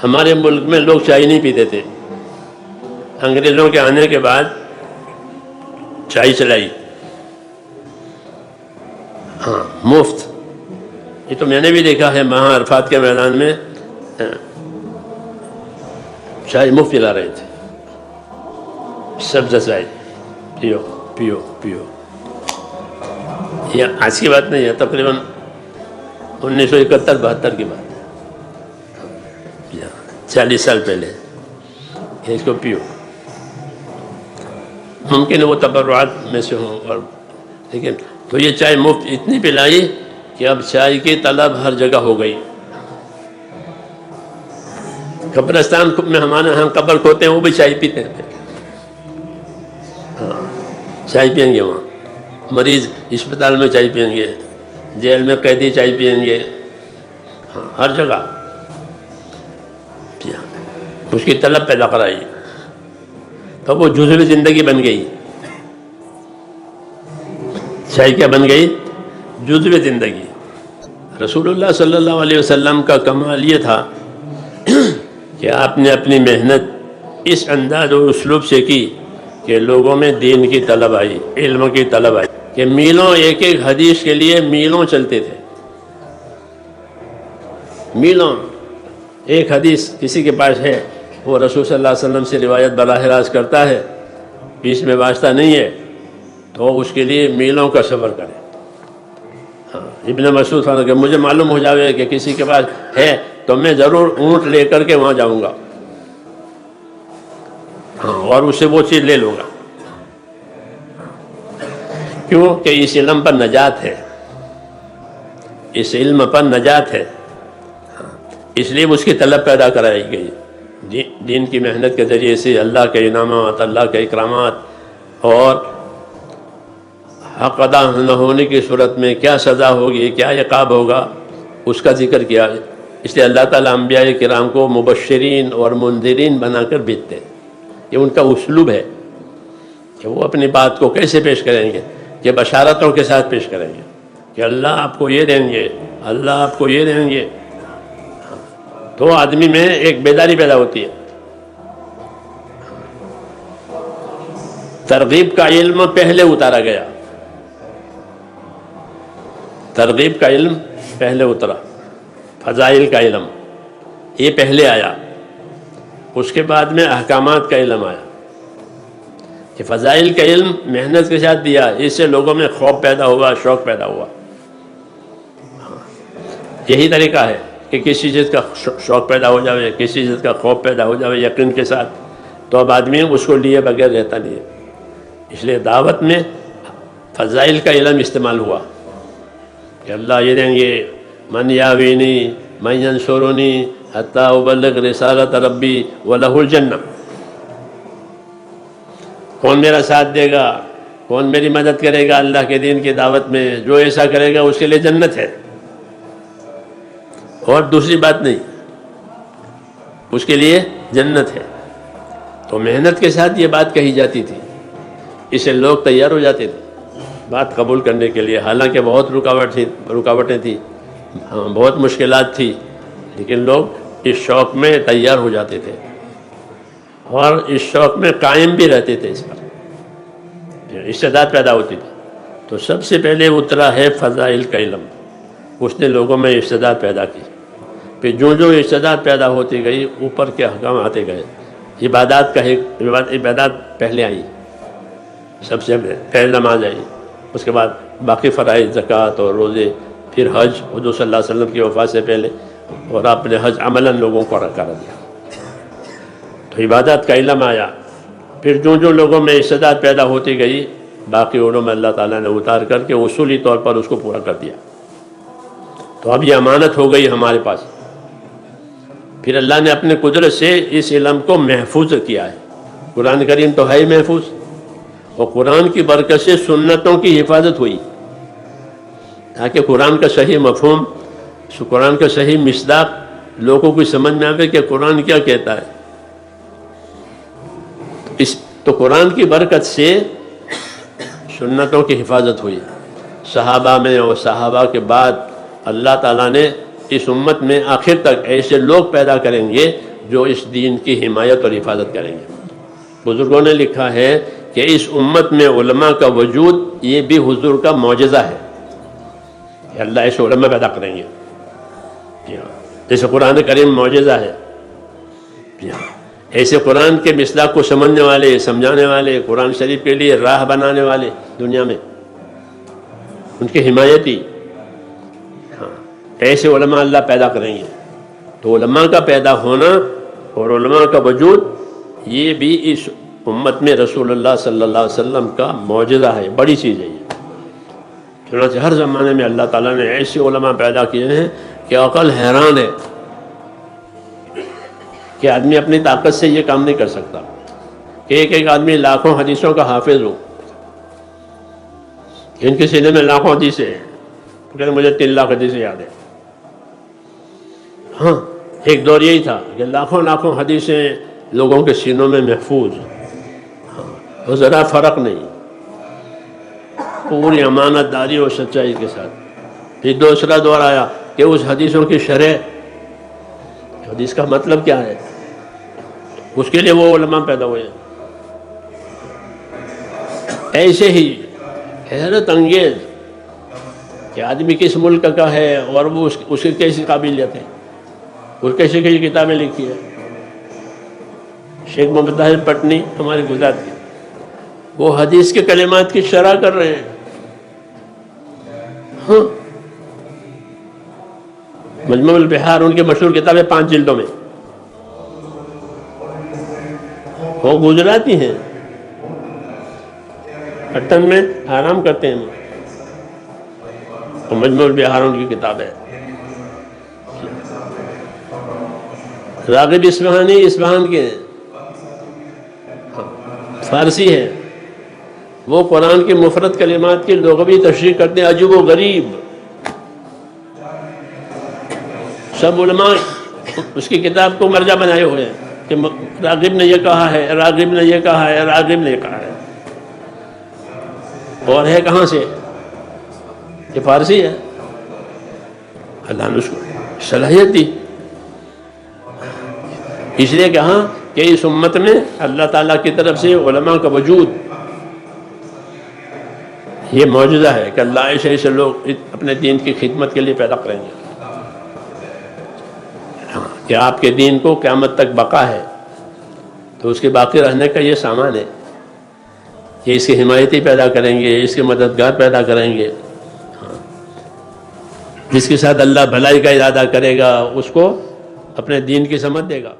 ہمارے ملک میں لوگ چائے نہیں پیتے تھے، انگریزوں کے آنے کے بعد چائے چلائی، ہاں مفت۔ یہ تو میں نے بھی دیکھا ہے، وہاں عرفات کے میدان میں چائے مفت پلا رہے تھے، سبز چائے، پیو پیو پیو۔ یہ آج کی بات نہیں ہے، تقریباً 1971-72 کی بات، 40 سال پہلے۔ اس کو پیو، ممکن ہے وہ تبرعات میں سے ہوں، اور لیکن تو یہ چائے مفت اتنی پلائی کہ اب چائے کی طلب ہر جگہ ہو گئی۔ قبرستان میں ہمارے ہم قبر کھوتے ہیں، وہ بھی چائے پیتے ہیں، ہاں چائے پئیں گے وہاں، مریض اسپتال میں چائے پئیں گے، جیل میں قیدی چائے پئیں گے، ہاں ہر جگہ اس کی طلب پیدا کرائی، تو وہ جزو زندگی بن گئی۔ چائے کیا بن گئی؟ جزو زندگی۔ رسول اللہ صلی اللہ علیہ وسلم کا کمال یہ تھا کہ آپ نے اپنی محنت اس انداز و اسلوب سے کی کہ لوگوں میں دین کی طلب آئی، علم کی طلب آئی، کہ میلوں ایک ایک حدیث کے لیے میلوں چلتے تھے، میلوں۔ ایک حدیث کسی کے پاس ہے، وہ رسول صلی اللہ علیہ وسلم سے روایت براہ راست کرتا ہے، بیچ میں واسطہ نہیں ہے، تو اس کے لیے میلوں کا سفر کرے۔ ہاں ابن مسعود فرماتے کہ مجھے معلوم ہو جاوے کہ کسی کے پاس ہے تو میں ضرور اونٹ لے کر کے وہاں جاؤں گا، ہاں اور اس سے وہ چیز لے لوں گا۔ کیوں کہ اس علم پر نجات ہے، اس علم پر نجات ہے، اس لیے اس کی طلب پیدا کرائی گئی۔ دین کی محنت کے ذریعے سے اللہ کے انعامات، اللہ کے اکرامات، اور حق ادا نہ ہونے کی صورت میں کیا سزا ہوگی، کیا عقاب ہوگا، اس کا ذکر کیا۔ اس لیے اللہ تعالیٰ انبیاء کرام کو مبشرین اور منذرین بنا کر بھیجتے ہیں۔ یہ ان کا اسلوب ہے کہ وہ اپنی بات کو کیسے پیش کریں گے، کہ بشارتوں کے ساتھ پیش کریں گے کہ اللہ آپ کو یہ دیں گے، اللہ آپ کو یہ دیں گے، تو آدمی میں ایک بیداری پیدا ہوتی ہے۔ ترغیب کا علم پہلے اتارا گیا، ترغیب کا علم پہلے اترا، فضائل کا علم یہ پہلے آیا، اس کے بعد میں احکامات کا علم آیا۔ کہ فضائل کا علم محنت کے ساتھ دیا، اس سے لوگوں میں خوف پیدا ہوا، شوق پیدا ہوا۔ یہی طریقہ ہے کہ کسی چیز کا شوق پیدا ہو جاوے، کسی چیز کا خوف پیدا ہو جاوے یقین کے ساتھ، تو اب آدمی اس کو لیے بغیر رہتا نہیں ہے۔ اس لیے دعوت میں فضائل کا علم استعمال ہوا کہ اللہ یہ دیں گے، من یاوینی من ینصرنی حتی ابلغ رسالت ربی ولہ الجنہ، کون میرا ساتھ دے گا، کون میری مدد کرے گا اللہ کے دین کی دعوت میں، جو ایسا کرے گا اس کے لیے جنت ہے، اور دوسری بات نہیں، اس کے لیے جنت ہے۔ تو محنت کے ساتھ یہ بات کہی جاتی تھی، اسے لوگ تیار ہو جاتے تھے بات قبول کرنے کے لیے، حالانکہ بہت رکاوٹیں تھیں، بہت مشکلات تھی، لیکن لوگ اس شوق میں تیار ہو جاتے تھے اور اس شوق میں قائم بھی رہتے تھے، اس پر استعداد پیدا ہوتی تھی۔ تو سب سے پہلے اترا ہے فضائل کا علم، اس نے لوگوں میں استعداد پیدا کی۔ پھر جو استعداد پیدا ہوتی گئی، اوپر کے احکام آتے گئے، عبادات پہلے آئیں، سب سے پہلے نماز آئی، اس کے بعد باقی فرائض، زکوٰۃ اور روزے، پھر حج حضور صلی اللہ علیہ وسلم کی وفات سے پہلے، اور آپ نے حج عملاً لوگوں کو کرا دیا۔ تو عبادات کا علم آیا، پھر جو لوگوں میں استعداد پیدا ہوتی گئی، باقی علوم اللہ تعالیٰ نے اتار کر کے اصولی طور پر اس کو پورا کر دیا۔ تو اب یہ امانت ہو گئی ہمارے پاس۔ پھر اللہ نے اپنے قدرت سے اس علم کو محفوظ کیا ہے، قرآن کریم تو ہے ہی محفوظ، اور قرآن کی برکت سے سنتوں کی حفاظت ہوئی، تاکہ قرآن کا صحیح مفہوم، قرآن کا صحیح مصداق لوگوں کو سمجھ میں آئے کہ قرآن کیا کہتا ہے۔ تو قرآن کی برکت سے سنتوں کی حفاظت ہوئی۔ صحابہ میں اور صحابہ کے بعد اللہ تعالیٰ نے اس امت میں آخر تک ایسے لوگ پیدا کریں گے جو اس دین کی حمایت اور حفاظت کریں گے۔ بزرگوں نے لکھا ہے کہ اس امت میں علماء کا وجود یہ بھی حضور کا معجزہ ہے کہ اللہ ایسے علماء پیدا کریں گے، جی ہاں، جیسے قرآن کریم معجزہ ہے، جی ہاں، ایسے قرآن کے مصداق کو سمجھنے والے، سمجھانے والے، قرآن شریف کے لیے راہ بنانے والے دنیا میں، ان کی حمایتی، ہاں، ایسے علماء اللہ پیدا کریں گے۔ تو علماء کا پیدا ہونا اور علماء کا وجود یہ بھی اس امت میں رسول اللہ صلی اللہ علیہ وسلم کا معجزہ ہے، بڑی چیز ہے یہ۔ چنانچہ ہر زمانے میں اللہ تعالیٰ نے ایسے علماء پیدا کیے ہیں کہ عقل حیران ہے کہ آدمی اپنی طاقت سے یہ کام نہیں کر سکتا کہ ایک آدمی لاکھوں حدیثوں کا حافظ ہو، ان کے سینے میں لاکھوں حدیثیں ہیں، کہ مجھے 3 لاکھ حدیثیں یاد ہیں۔ ہاں، ایک دور یہی تھا کہ لاکھوں حدیثیں لوگوں کے سینوں میں محفوظ، ہاں، اور ذرا فرق نہیں، پوری امانت داری اور سچائی کے ساتھ۔ پھر دوسرا دور آیا کہ اس حدیثوں کی شرح، حدیث کا مطلب کیا ہے، اس کے لیے وہ علماء پیدا ہوئے۔ ایسے ہی حیرت انگیز کہ آدمی کس ملک کا ہے اور وہ اس کی کیسی قابلیت ہے، اس کیسی کتابیں لکھی ہے۔ شیخ محمد طاہر پٹنی ہمارے گجرات کے، وہ حدیث کے کلمات کی شرح کر رہے ہیں، ہاں، مجموع البحار ان کی مشہور کتاب ہے 5 جلدوں میں، وہ گجراتی ہیں، پٹن میں آرام کرتے ہیں، وہ مجموع البحار ان کی کتاب ہے۔ راغب اصفہانی اصفہان کے ہیں، فارسی ہے، وہ قرآن کی مفرد کلمات کی لغوی تشریح کرتے ہیں، عجیب و غریب۔ سب علماء اس کی کتاب کو مرجع بنائے ہوئے ہیں کہ راغب نے یہ کہا ہے، راغب نے یہ کہا ہے، راغب نے یہ کہا ہے، اور ہے کہاں سے؟ یہ فارسی ہے۔ اللہ نے اس کو صلاحیت دی، اس لیے کہا کہ اس امت میں اللہ تعالیٰ کی طرف سے علماء کا وجود یہ معجزہ ہے کہ اللہ ایسے لوگ اپنے دین کی خدمت کے لیے پیدا کریں گے کہ آپ کے دین کو قیامت تک بقا ہے، تو اس کے باقی رہنے کا یہ سامان ہے کہ اس کی حمایتی پیدا کریں گے، اس کے مددگار پیدا کریں گے، جس کے ساتھ اللہ بھلائی کا ارادہ کرے گا اس کو اپنے دین کی سمجھ دے گا۔